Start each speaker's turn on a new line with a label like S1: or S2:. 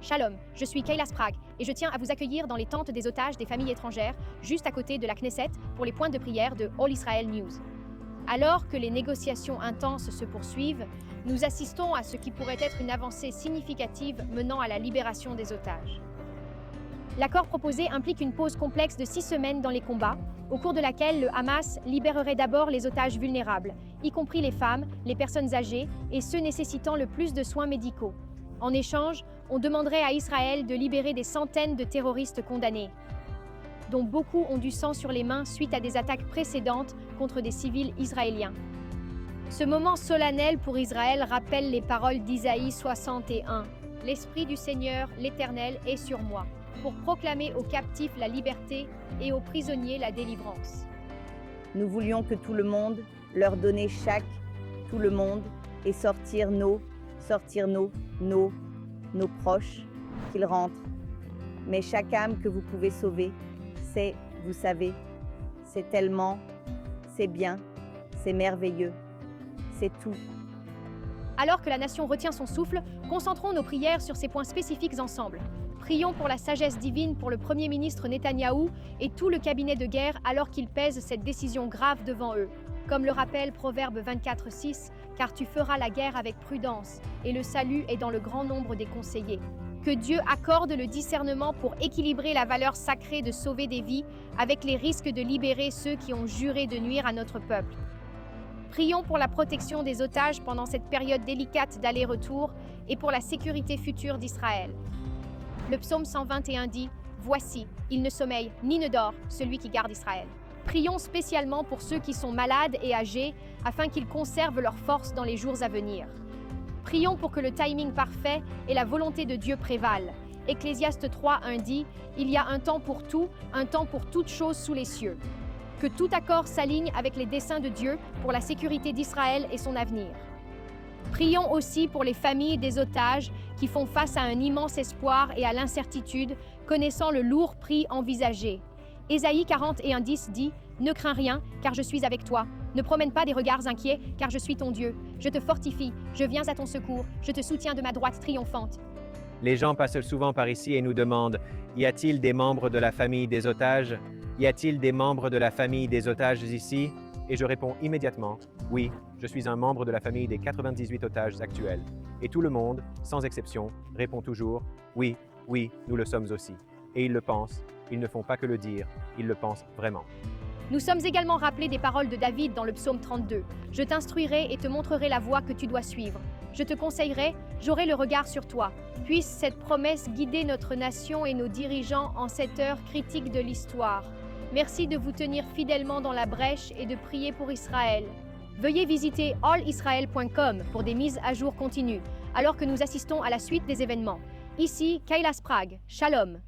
S1: Shalom, je suis Kailas Prague et je tiens à vous accueillir dans les tentes des otages des familles étrangères, juste à côté de la Knesset, pour les points de prière de All Israel News. Alors que les négociations intenses se poursuivent, nous assistons à ce qui pourrait être une avancée significative menant à la libération des otages. L'accord proposé implique une pause complexe de 6 semaines dans les combats, au cours de laquelle le Hamas libérerait d'abord les otages vulnérables, y compris les femmes, les personnes âgées et ceux nécessitant le plus de soins médicaux. En échange, on demanderait à Israël de libérer des centaines de terroristes condamnés, dont beaucoup ont du sang sur les mains suite à des attaques précédentes contre des civils israéliens. Ce moment solennel pour Israël rappelle les paroles d'Isaïe 61. « L'Esprit du Seigneur, l'Éternel, est sur moi, pour proclamer aux captifs la liberté et aux prisonniers la délivrance. »
S2: Nous voulions que tout le monde, leur donner tout le monde, et sortir nos proches, qu'ils rentrent. Mais chaque âme que vous pouvez sauver, vous savez, c'est tellement, c'est bien, c'est merveilleux, c'est tout.
S1: Alors que la nation retient son souffle, concentrons nos prières sur ces points spécifiques ensemble. Prions pour la sagesse divine pour le Premier ministre Netanyahou et tout le cabinet de guerre alors qu'ils pèsent cette décision grave devant eux. Comme le rappelle Proverbe 24:6, car tu feras la guerre avec prudence, et le salut est dans le grand nombre des conseillers. Que Dieu accorde le discernement pour équilibrer la valeur sacrée de sauver des vies avec les risques de libérer ceux qui ont juré de nuire à notre peuple. Prions pour la protection des otages pendant cette période délicate d'aller-retour et pour la sécurité future d'Israël. Le psaume 121 dit « Voici, il ne sommeille ni ne dort, celui qui garde Israël ». Prions spécialement pour ceux qui sont malades et âgés afin qu'ils conservent leur force dans les jours à venir. Prions pour que le timing parfait et la volonté de Dieu prévalent. Ecclésiaste 3:1 dit « Il y a un temps pour tout, un temps pour toutes choses sous les cieux ». Que tout accord s'aligne avec les desseins de Dieu pour la sécurité d'Israël et son avenir. Prions aussi pour les familles des otages qui font face à un immense espoir et à l'incertitude, connaissant le lourd prix envisagé. Ésaïe 41:10 dit « Ne crains rien, car je suis avec toi. Ne promène pas des regards inquiets, car je suis ton Dieu. Je te fortifie, je viens à ton secours, je te soutiens de ma droite triomphante. »
S3: Les gens passent souvent par ici et nous demandent « Y a-t-il des membres de la famille des otages? Y a-t-il des membres de la famille des otages ici ?» Et je réponds immédiatement « Oui, je suis un membre de la famille des 98 otages actuels. » Et tout le monde, sans exception, répond toujours « Oui, oui, nous le sommes aussi. » Et ils le pensent, ils ne font pas que le dire, ils le pensent vraiment.
S1: Nous sommes également rappelés des paroles de David dans le psaume 32. « Je t'instruirai et te montrerai la voie que tu dois suivre. Je te conseillerai, j'aurai le regard sur toi. » Puisse cette promesse guider notre nation et nos dirigeants en cette heure critique de l'histoire. Merci de vous tenir fidèlement dans la brèche et de prier pour Israël. Veuillez visiter allisrael.com pour des mises à jour continues, alors que nous assistons à la suite des événements. Ici, Kailas Prague. Shalom.